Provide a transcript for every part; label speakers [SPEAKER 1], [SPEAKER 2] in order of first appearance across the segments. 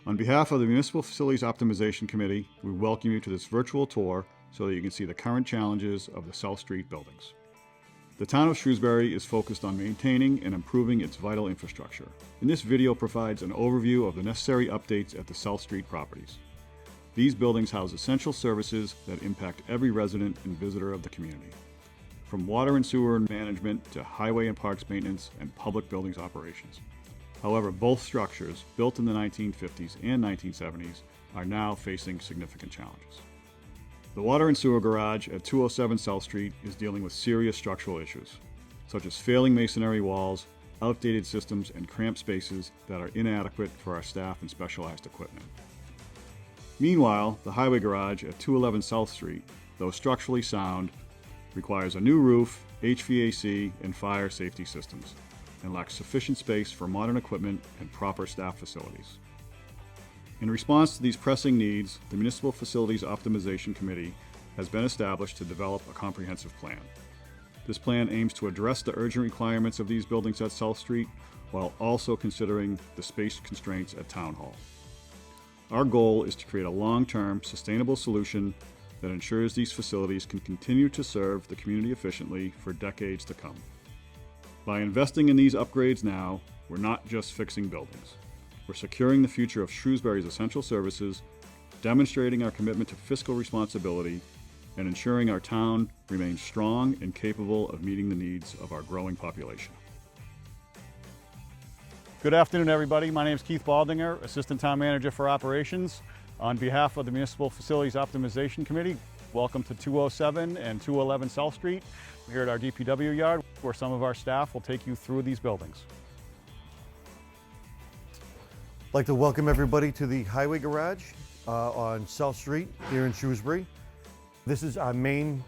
[SPEAKER 1] On behalf of the Municipal Facilities Optimization Committee, we welcome you to this virtual tour so that you can see the current challenges of the South Street buildings. The town of Shrewsbury is focused on maintaining and improving its vital infrastructure, and this video provides an overview of the necessary updates at the South Street properties. These buildings house essential services that impact every resident and visitor of the community, from water and sewer management to highway and parks maintenance and public buildings operations. However, both structures, built in the 1950s and 1970s, are now facing significant challenges. The water and sewer garage at 207 South Street is dealing with serious structural issues, such as failing masonry walls, outdated systems, and cramped spaces that are inadequate for our staff and specialized equipment. Meanwhile, the highway garage at 211 South Street, though structurally sound, requires a new roof, HVAC, and fire safety systems, and lacks sufficient space for modern equipment and proper staff facilities. In response to these pressing needs, the Municipal Facilities Optimization Committee has been established to develop a comprehensive plan. This plan aims to address the urgent requirements of these buildings at South Street while also considering the space constraints at Town Hall. Our goal is to create a long-term, sustainable solution that ensures these facilities can continue to serve the community efficiently for decades to come. By investing in these upgrades now, we're not just fixing buildings. We're securing the future of Shrewsbury's essential services, demonstrating our commitment to fiscal responsibility, and ensuring our town remains strong and capable of meeting the needs of our growing population. Good afternoon, everybody. My name is Keith Baldinger, Assistant Town Manager for Operations. On behalf of the Municipal Facilities Optimization Committee, welcome to 207 and 211 South Street. We're here at our DPW yard, where some of our staff will take you through these buildings.
[SPEAKER 2] I'd like to welcome everybody to the highway garage on South Street here in Shrewsbury. This is our main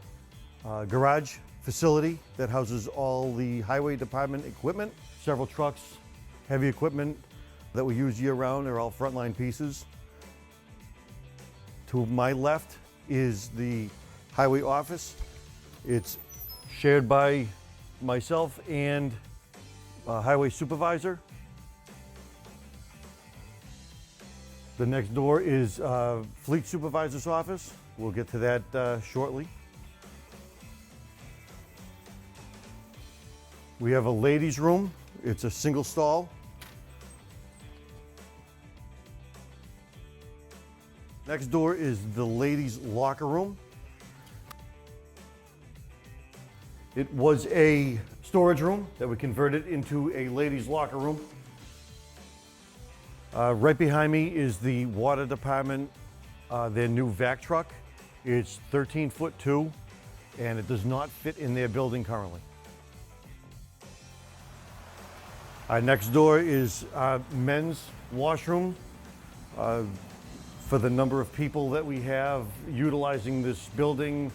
[SPEAKER 2] garage facility that houses all the highway department equipment. Several trucks, heavy equipment that we use year-round are all frontline pieces. To my left is the highway office. It's shared by myself and a highway supervisor. The next door is fleet supervisor's office. We'll get to that shortly. We have a ladies' room. It's a single stall. Next door is the ladies' locker room. It was a storage room that we converted into a ladies' locker room. Right behind me is the water department, their new vac truck. It's 13'2", and it does not fit in their building currently. Next door is our men's washroom. For the number of people that we have utilizing this building,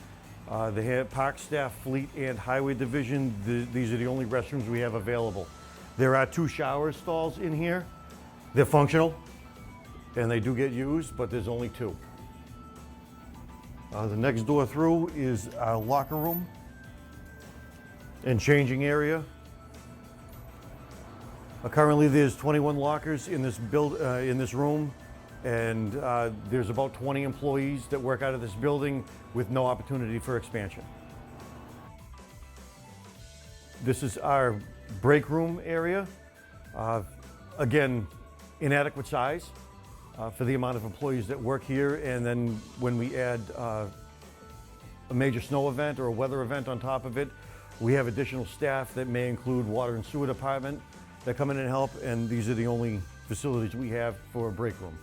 [SPEAKER 2] the park staff, fleet, and highway division, these are the only restrooms we have available. There are 2 shower stalls in here. They're functional, and they do get used, but there's only 2. The next door through is our locker room and changing area. Currently, there's 21 lockers in this room, and there's about 20 employees that work out of this building with no opportunity for expansion. This is our break room area. Again, inadequate size for the amount of employees that work here, and then when we add a major snow event or a weather event on top of it, we have additional staff that may include water and sewer department that come in and help, and these are the only facilities we have for a break room.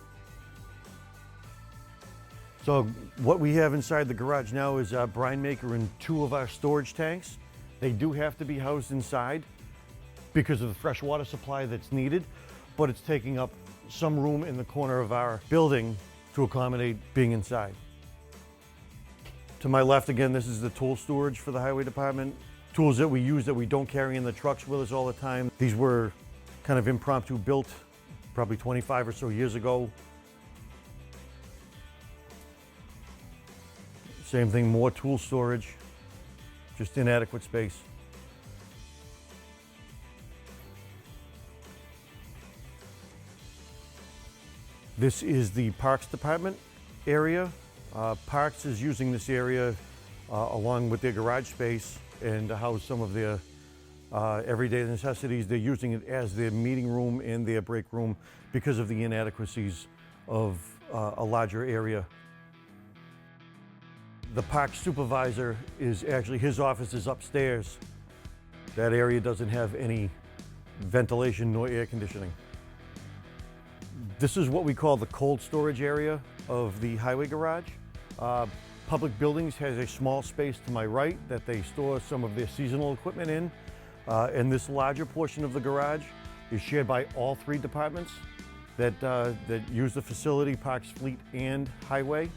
[SPEAKER 2] So what we have inside the garage now is a brine maker and 2 of our storage tanks. They do have to be housed inside because of the fresh water supply that's needed, but it's taking up some room in the corner of our building to accommodate being inside. To my left, again, this is the tool storage for the highway department. Tools that we use that we don't carry in the trucks with us all the time. These were kind of impromptu built probably 25 or so years ago. Same thing, more tool storage, just inadequate space. This is the Parks Department area. Parks is using this area along with their garage space and to house some of their everyday necessities. They're using it as their meeting room and their break room because of the inadequacies of a larger area. The park supervisor is actually, his office is upstairs. That area doesn't have any ventilation nor air conditioning. This is what we call the cold storage area of the highway garage. Public Buildings has a small space to my right that they store some of their seasonal equipment in. And this larger portion of the garage is shared by all three departments that use the facility, Parks, Fleet, and Highway.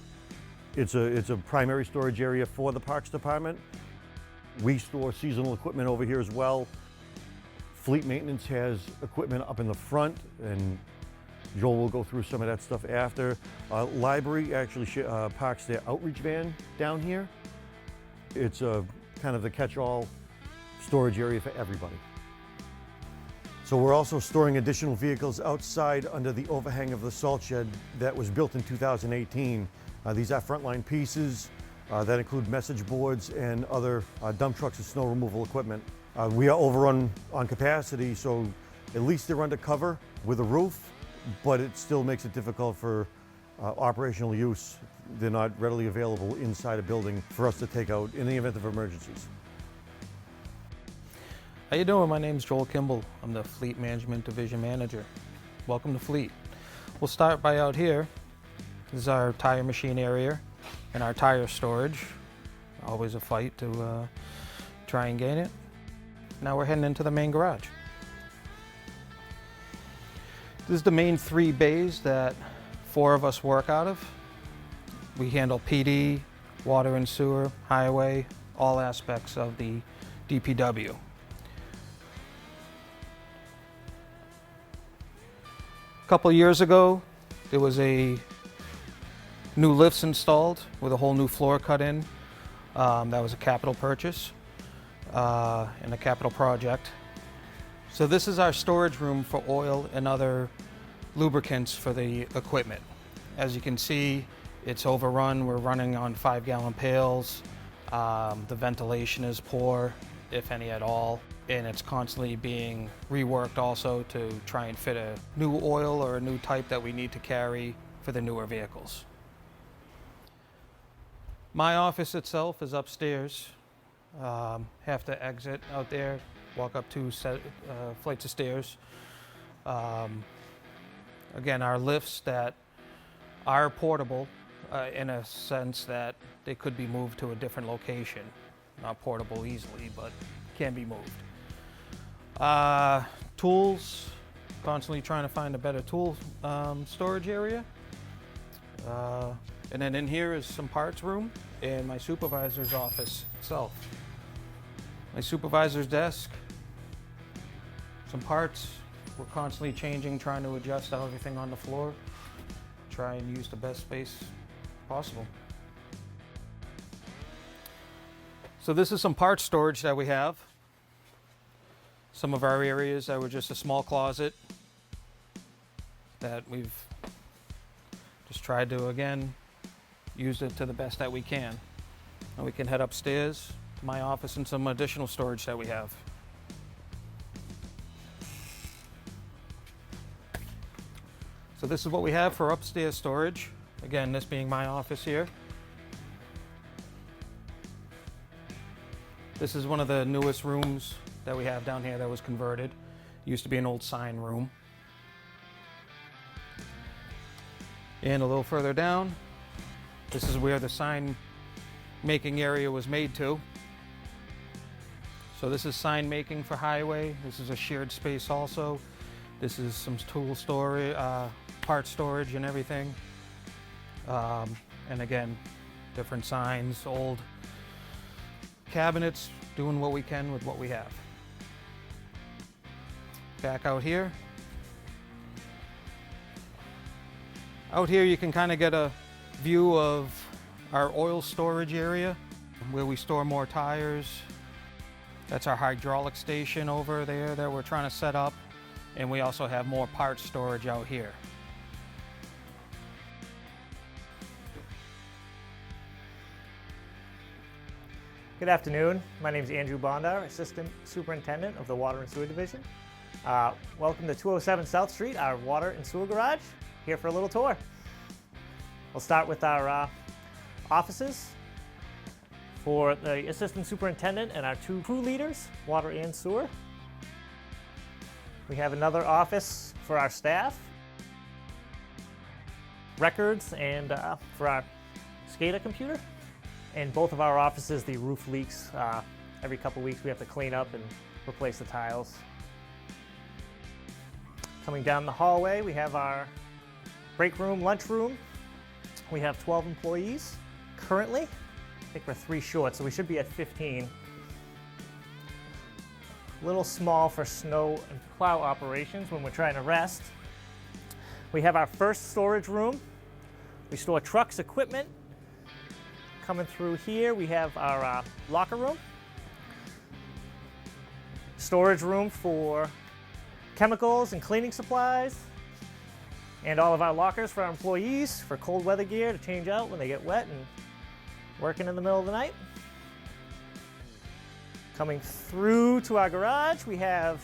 [SPEAKER 2] It's a primary storage area for the Parks Department. We store seasonal equipment over here as well. Fleet Maintenance has equipment up in the front, and Joel will go through some of that stuff after. Library actually parks their outreach van down here. It's kind of the catch-all storage area for everybody. So we're also storing additional vehicles outside under the overhang of the salt shed that was built in 2018. These are frontline pieces that include message boards and other dump trucks and snow removal equipment. We are overrun on capacity, so at least they're under cover with a roof, but it still makes it difficult for operational use. They're not readily available inside a building for us to take out in the event of emergencies.
[SPEAKER 3] How you doing? My name's Joel Kimball. I'm the Fleet Management Division Manager. Welcome to Fleet. We'll start by out here. This is our tire machine area and our tire storage. Always a fight to try and gain it. Now we're heading into the main garage. This is the main 3 bays that 4 of us work out of. We handle PD, water and sewer, highway, all aspects of the DPW. A couple years ago, there was a new lifts installed with a whole new floor cut in. That was a capital purchase and a capital project. So this is our storage room for oil and other lubricants for the equipment. As you can see, it's overrun. We're running on 5-gallon pails. The ventilation is poor, if any at all, and it's constantly being reworked also to try and fit a new oil or a new type that we need to carry for the newer vehicles. My office itself is upstairs. Have to exit out there, walk up 2 flights of stairs. Again, our lifts that are portable in a sense that they could be moved to a different location. Not portable easily, but can be moved. Tools, constantly trying to find a better tool storage area. And then in here is some parts room and my supervisor's office itself. My supervisor's desk, some parts. We're constantly changing, trying to adjust everything on the floor. Try and use the best space possible. So this is some parts storage that we have. Some of our areas that were just a small closet that we've just tried to, again, use it to the best that we can. And we can head upstairs to my office and some additional storage that we have. So this is what we have for upstairs storage. Again, this being my office here. This is one of the newest rooms that we have down here that was converted. Used to be an old sign room. And a little further down, this is where the sign making area was made to. So this is sign making for highway. This is a shared space also. This is some tool storage, part storage and everything. And again, different signs, old cabinets, doing what we can with what we have. Back out here. Out here you can kind of get a view of our oil storage area where we store more tires. That's our hydraulic station over there that we're trying to set up. And we also have more parts storage out here.
[SPEAKER 4] Good afternoon. My name is Andrew Bondar, Assistant Superintendent of the Water and Sewer Division. Welcome to 207 South Street, our water and sewer garage. Here for a little tour. We'll start with our offices for the Assistant Superintendent and our 2 crew leaders, water and sewer. We have another office for our staff, records, and for our SCADA computer. In both of our offices, the roof leaks. Every couple weeks we have to clean up and replace the tiles. Coming down the hallway, we have our break room, lunch room. We have 12 employees currently. I think we're 3 short, so we should be at 15. A little small for snow and plow operations when we're trying to rest. We have our first storage room. We store trucks, equipment. Coming through here, we have our locker room. Storage room for chemicals and cleaning supplies. And all of our lockers for our employees for cold weather gear to change out when they get wet and working in the middle of the night. Coming through to our garage, we have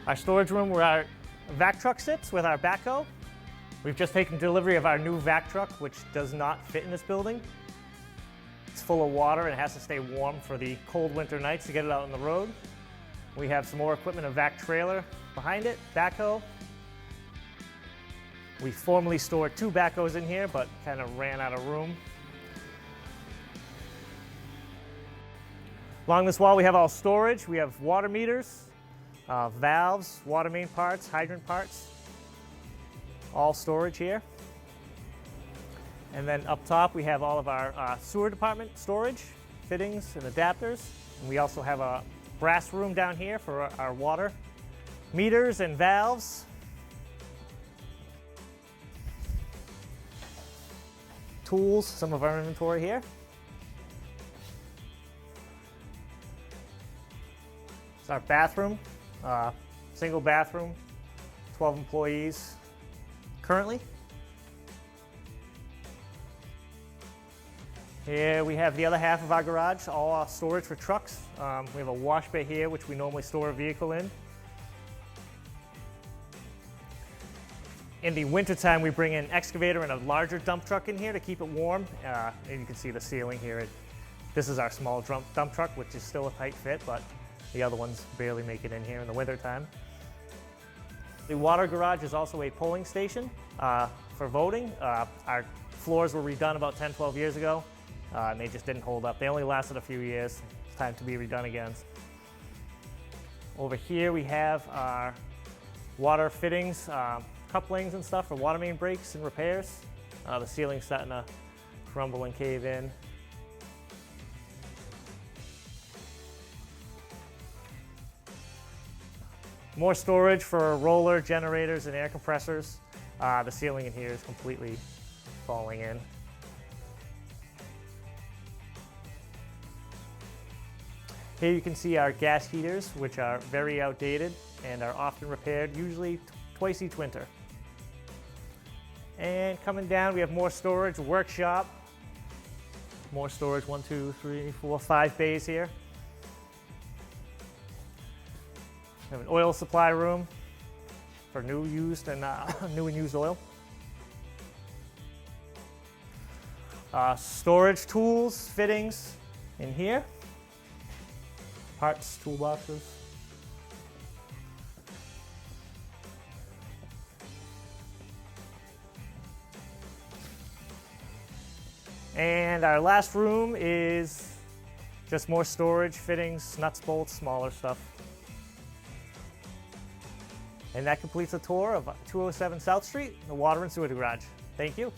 [SPEAKER 4] our storage room where our vac truck sits with our backhoe. We've just taken delivery of our new vac truck, which does not fit in this building. It's full of water and it has to stay warm for the cold winter nights to get it out on the road. We have some more equipment, a vac trailer behind it, backhoe. We formerly stored 2 backhoes in here, but kind of ran out of room. Along this wall, we have all storage. We have water meters, valves, water main parts, hydrant parts, all storage here. And then up top, we have all of our sewer department storage, fittings and adapters. And we also have a brass room down here for our water meters and valves. Tools, some of our inventory here. It's our bathroom, single bathroom, 12 employees currently. Here we have the other half of our garage, all our storage for trucks. We have a wash bay here, which we normally store a vehicle in. In the wintertime, we bring an excavator and a larger dump truck in here to keep it warm. And you can see the ceiling here. This is our small dump truck, which is still a tight fit, but the other ones barely make it in here in the wintertime. The water garage is also a polling station for voting. Our floors were redone about 10, 12 years ago. And they just didn't hold up. They only lasted a few years. It's time to be redone again. Over here we have our water fittings, couplings and stuff for water main breaks and repairs. The ceiling's starting to crumble and cave in. More storage for roller generators and air compressors. The ceiling in here is completely falling in. Here you can see our gas heaters, which are very outdated and are often repaired, usually twice each winter. And coming down, we have more storage, workshop. More storage, 1, 2, 3, 4, 5 bays here. We have an oil supply room for new and used oil. Storage tools, fittings in here. Parts, toolboxes. And our last room is just more storage, fittings, nuts, bolts, smaller stuff. And that completes the tour of 207 South Street, the Water and Sewer Garage. Thank you.